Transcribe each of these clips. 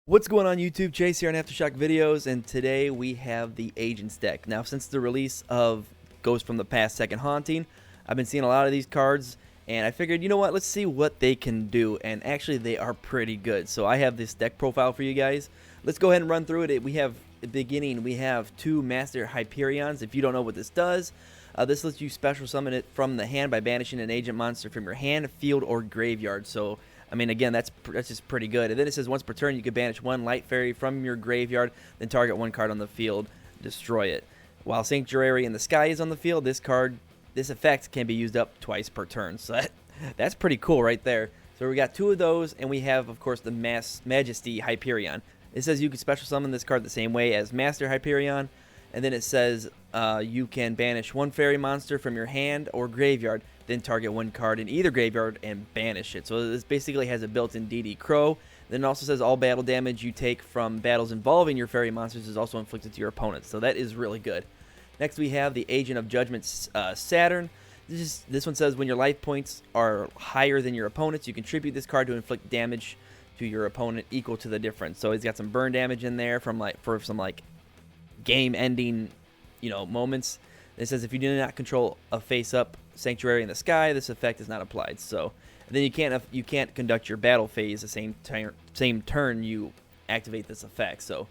What's going on YouTube? Chase here on Aftershock videos, and today we have the Agents deck. Now, since the release of Ghost from the Past Second Haunting, I've been seeing a lot of these cards, and I figured, you know what, let's see what they can do, and actually they are pretty good. So I have this deck profile for you guys. Let's go ahead and run through it. We have, at the beginning, we have two Master Hyperions. If you don't know what this does, this lets you special summon it from the hand by banishing an agent monster from your hand, field, or graveyard. So I mean, again, that's just pretty good. And then it says once per turn, you can banish one light fairy from your graveyard, then target one card on the field, destroy it. While Sanctuary in the Sky is on the field, this effect can be used up twice per turn. So that's pretty cool right there. So we got two of those, and we have, of course, the Majesty Hyperion. It says you can special summon this card the same way as Master Hyperion. And then it says you can banish one fairy monster from your hand or graveyard, then target one card in either graveyard and banish it. So this basically has a built-in DD Crow. Then it also says all battle damage you take from battles involving your fairy monsters is also inflicted to your opponents. So that is really good. Next we have the Agent of Judgment Saturn. This one says when your life points are higher than your opponent's, you contribute this card to inflict damage to your opponent equal to the difference. So he's got some burn damage in there from for some game-ending, moments. It says if you do not control a face-up Sanctuary in the Sky, this effect is not applied. So then you can't conduct your battle phase the same turn you activate this effect. So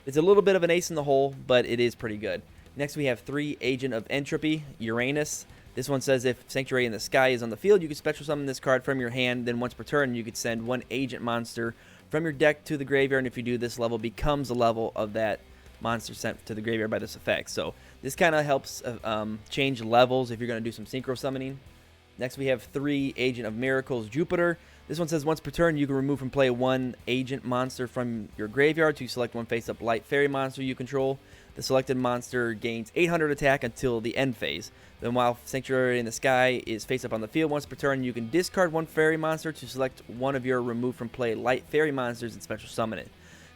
it's a little bit of an ace in the hole, but it is pretty good. Next we have 3 Agent of Entropy, Uranus. This one says if Sanctuary in the Sky is on the field, you can special summon this card from your hand. Then once per turn, you could send one agent monster from your deck to the graveyard. And if you do, this level becomes a level of that monster sent to the graveyard by this effect. So this kind of helps change levels if you're going to do some synchro summoning. Next we have 3 Agent of Miracles, Jupiter. This one says once per turn you can remove from play one agent monster from your graveyard to select one face-up light fairy monster you control. The selected monster gains 800 attack until the end phase. Then while Sanctuary in the Sky is face-up on the field, once per turn you can discard one fairy monster to select one of your remove from play light fairy monsters and special summon it.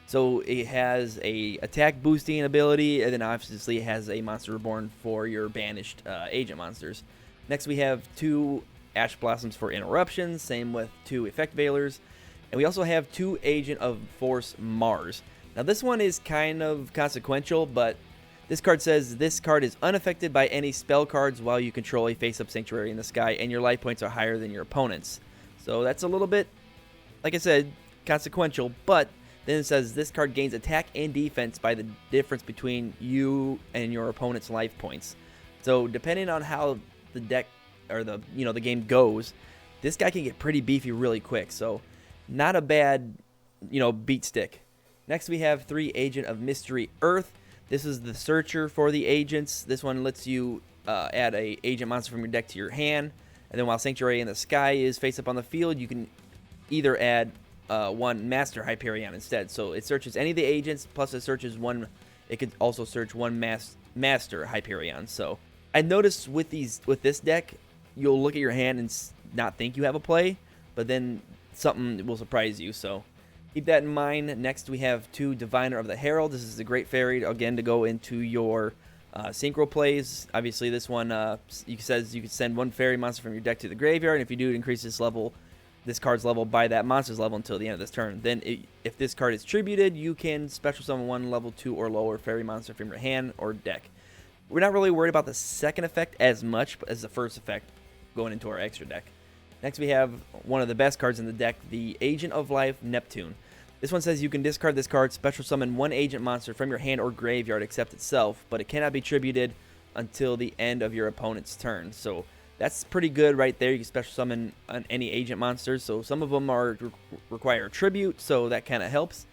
So it has a attack boosting ability, and then obviously it has a Monster Reborn for your banished agent monsters. Next we have 2 Ash Blossoms for interruptions, same with 2 Effect Veilers. And we also have 2 Agent of Force Mars. Now this one is kind of consequential, but this card says this card is unaffected by any spell cards while you control a face-up Sanctuary in the Sky and your life points are higher than your opponent's. So that's a little bit, like I said, consequential, but then it says this card gains attack and defense by the difference between you and your opponent's life points. So depending on how the deck or the game goes, this guy can get pretty beefy really quick. So not a bad beat stick. Next we have 3 Agent of Mystery Earth. This is the searcher for the agents. This one lets you add a agent monster from your deck to your hand, and then while Sanctuary in the Sky is face up on the field, you can either add one Master Hyperion instead. So it searches any of the agents, plus it searches one. It could also search one Master Hyperion. So I noticed with this deck, you'll look at your hand and not think you have a play, but then something will surprise you. So keep that in mind. Next we have 2 Diviner of the Herald. This is a great fairy again to go into your synchro plays. Obviously this one says you can send one fairy monster from your deck to the graveyard, and if you do, it increases this card's level by that monster's level until the end of this turn. Then if this card is tributed, you can special summon one level 2 or lower fairy monster from your hand or deck. We're not really worried about the second effect as much as the first effect going into our extra deck. Next we have one of the best cards in the deck, the Agent of Life, Neptune. This one says you can discard this card, special summon one agent monster from your hand or graveyard except itself, but it cannot be tributed until the end of your opponent's turn. So that's pretty good right there. You can special summon any agent monsters. So some of them require tribute, so that kind of helps.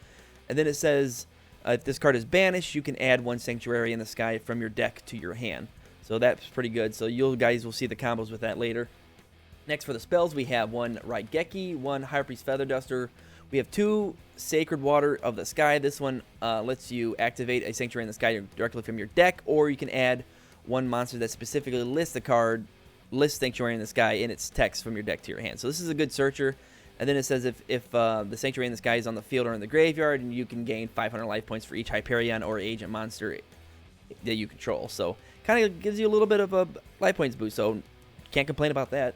And then it says if this card is banished, you can add one Sanctuary in the Sky from your deck to your hand. So that's pretty good. So you guys will see the combos with that later. Next for the spells, we have 1 Raigeki, 1 High Priest Feather Duster. We have 2 Sacred Water of the Sky. This one lets you activate a Sanctuary in the Sky directly from your deck, or you can add one monster that specifically lists Sanctuary in the Sky in its text from your deck to your hand. So this is a good searcher. And then it says if the Sanctuary in the Sky is on the field or in the graveyard, and you can gain 500 life points for each Hyperion or agent monster that you control. So kind of gives you a little bit of a life points boost. So can't complain about that.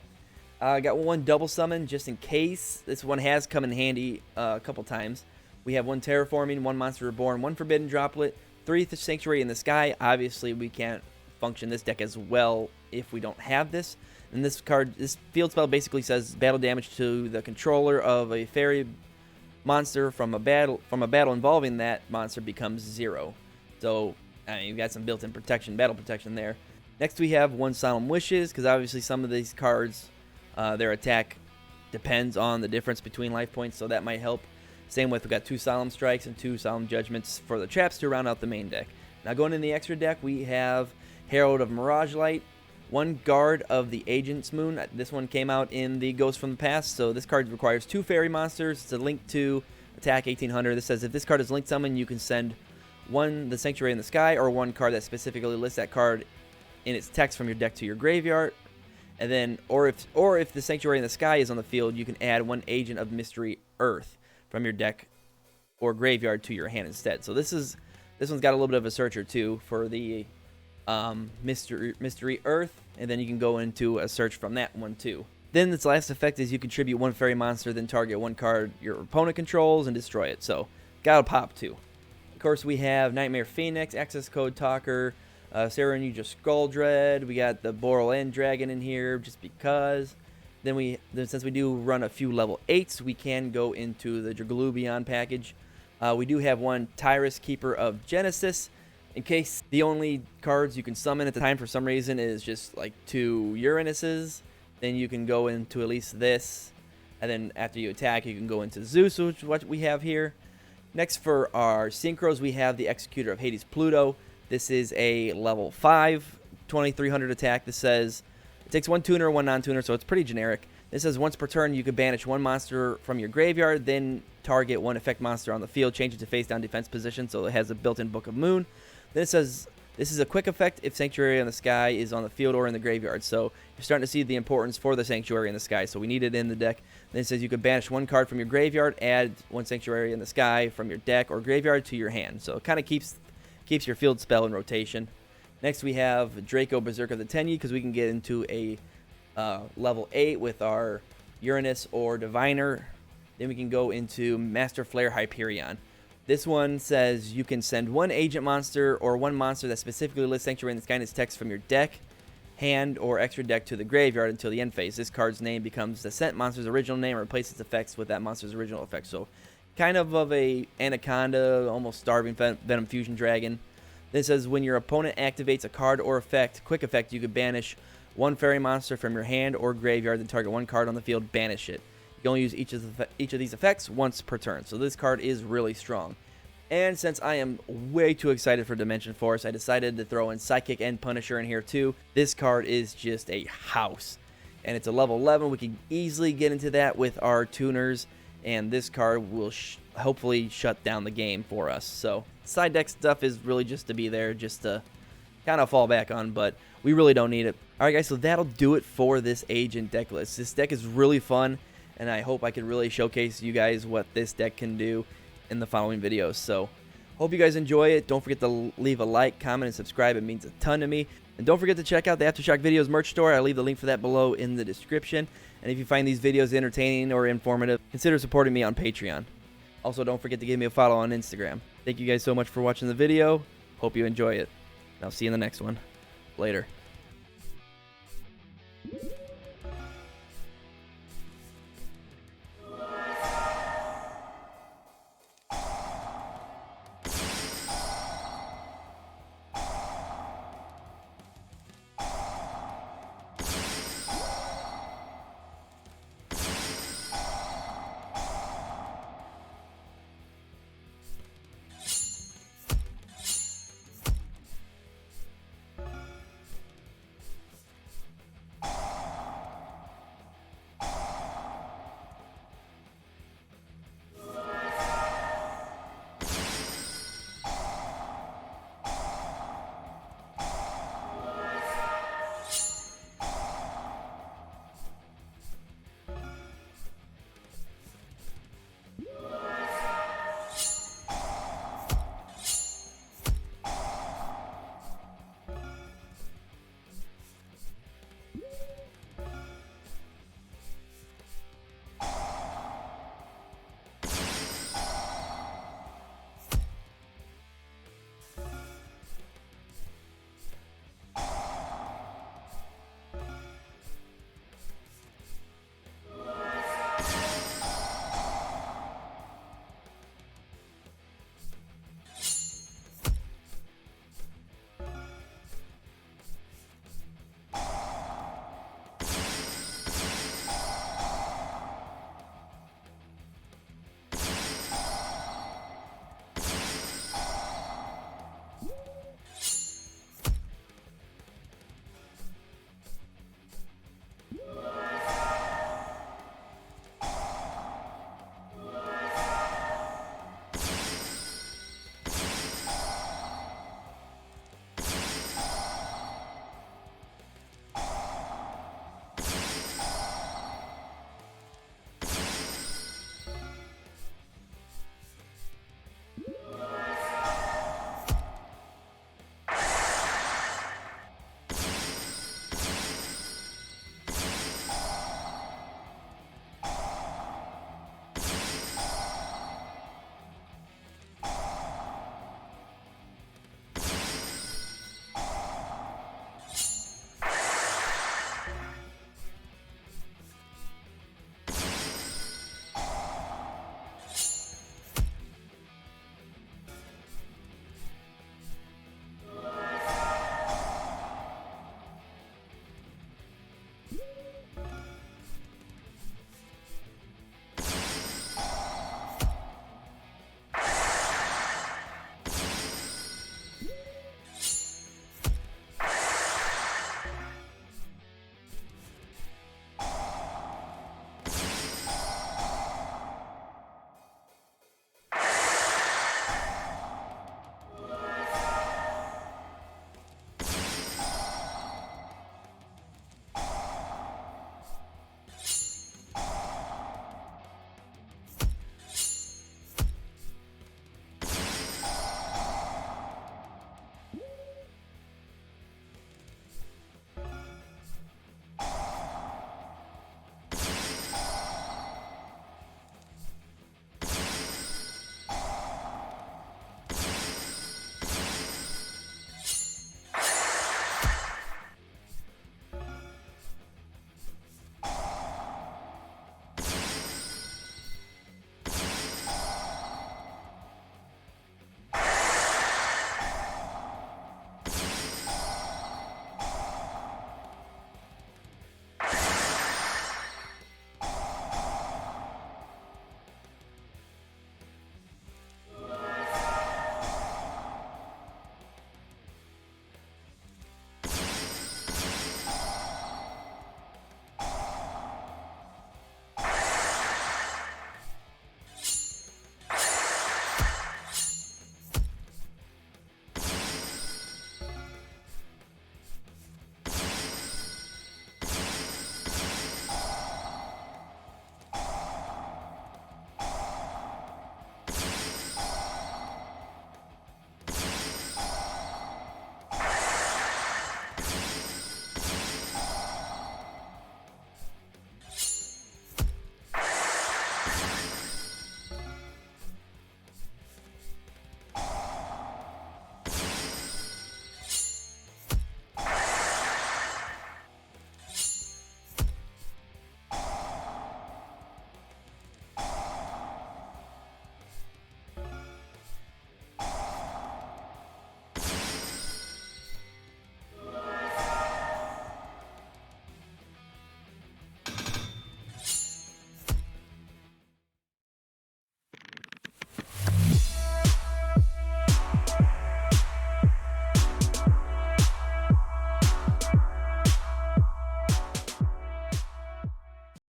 I got 1 double summon just in case. This one has come in handy a couple times. We have 1 Terraforming, 1 Monster Reborn, 1 Forbidden Droplet, 3 Sanctuary in the Sky. Obviously, we can't function this deck as well if we don't have this. And this card, this field spell basically says battle damage to the controller of a fairy monster from a battle involving that monster becomes 0. So, I mean, you've got some built-in protection, battle protection there. Next, we have 1 Solemn Wishes, because obviously some of these cards, their attack depends on the difference between life points, so that might help. Same with, we've got 2 Solemn Strikes and 2 Solemn Judgments for the traps to round out the main deck. Now, going in the extra deck, we have Herald of Mirage Light, 1 Guard of the Agent's Moon. This one came out in the Ghost from the Past, so this card requires 2 fairy monsters. It's a link to attack 1800. This says if this card is linked summon, you can send 1 the Sanctuary in the Sky or 1 card that specifically lists that card in its text from your deck to your graveyard. And then, or if the Sanctuary in the Sky is on the field, you can add 1 Agent of Mystery Earth from your deck or graveyard to your hand instead. So this one's got a little bit of a searcher too for the Mystery Earth, and then you can go into a search from that one too. Then its last effect is you contribute 1 fairy monster, then target 1 card your opponent controls and destroy it. So gotta pop too. Of course, we have Nightmare Phoenix, Access Code Talker, Saturn Skull Dread. We got the Boral End Dragon in here just because. Then since we do run a few level 8s, we can go into the Draglubion package. We do have 1 Tyrus, Keeper of Genesis, in case the only cards you can summon at the time for some reason is just like 2 Uranuses. Then you can go into at least this, and then after you attack, you can go into Zeus, which is what we have here. Next, for our synchros, we have the Executor of Hades Pluto. This is a level 5, 2300 attack. This says it takes 1 tuner, 1 non-tuner, so it's pretty generic. This says once per turn, you can banish 1 monster from your graveyard, then target 1 effect monster on the field, change it to face-down defense position, so it has a built-in Book of Moon. Then it says this is a quick effect if Sanctuary in the Sky is on the field or in the graveyard. So you're starting to see the importance for the Sanctuary in the Sky, so we need it in the deck. Then it says you can banish 1 card from your graveyard, add 1 Sanctuary in the Sky from your deck or graveyard to your hand. So it kind of keeps your field spell in rotation. Next, we have Draco Berserker of the Tenyi, because we can get into a level 8 with our Uranus or Diviner. Then we can go into Master Flare Hyperion. This one says you can send 1 agent monster or 1 monster that specifically lists Sanctuary in the Sky in its text from your deck, hand, or extra deck to the graveyard until the end phase. This card's name becomes the sent monster's original name and replaces its effects with that monster's original effect. So kind of a Anaconda, almost Starving Venom Fusion Dragon. Then it says when your opponent activates a card or effect, quick effect, you can banish 1 fairy monster from your hand or graveyard, then target 1 card on the field, banish it. You can only use each of these effects once per turn. So this card is really strong. And since I am way too excited for Dimension Force, I decided to throw in Psychic and Punisher in here too. This card is just a house. And it's a level 11. We can easily get into that with our tuners. And this card will hopefully shut down the game for us. So side deck stuff is really just to be there, just to kind of fall back on. But we really don't need it. Alright guys, so that'll do it for this Agent deck list. This deck is really fun. And I hope I can really showcase you guys what this deck can do in the following videos. So hope you guys enjoy it. Don't forget to leave a like, comment, and subscribe. It means a ton to me. And don't forget to check out the Aftershock Videos merch store. I leave the link for that below in the description. And if you find these videos entertaining or informative, consider supporting me on Patreon. Also, don't forget to give me a follow on Instagram. Thank you guys so much for watching the video. Hope you enjoy it. And I'll see you in the next one. Later.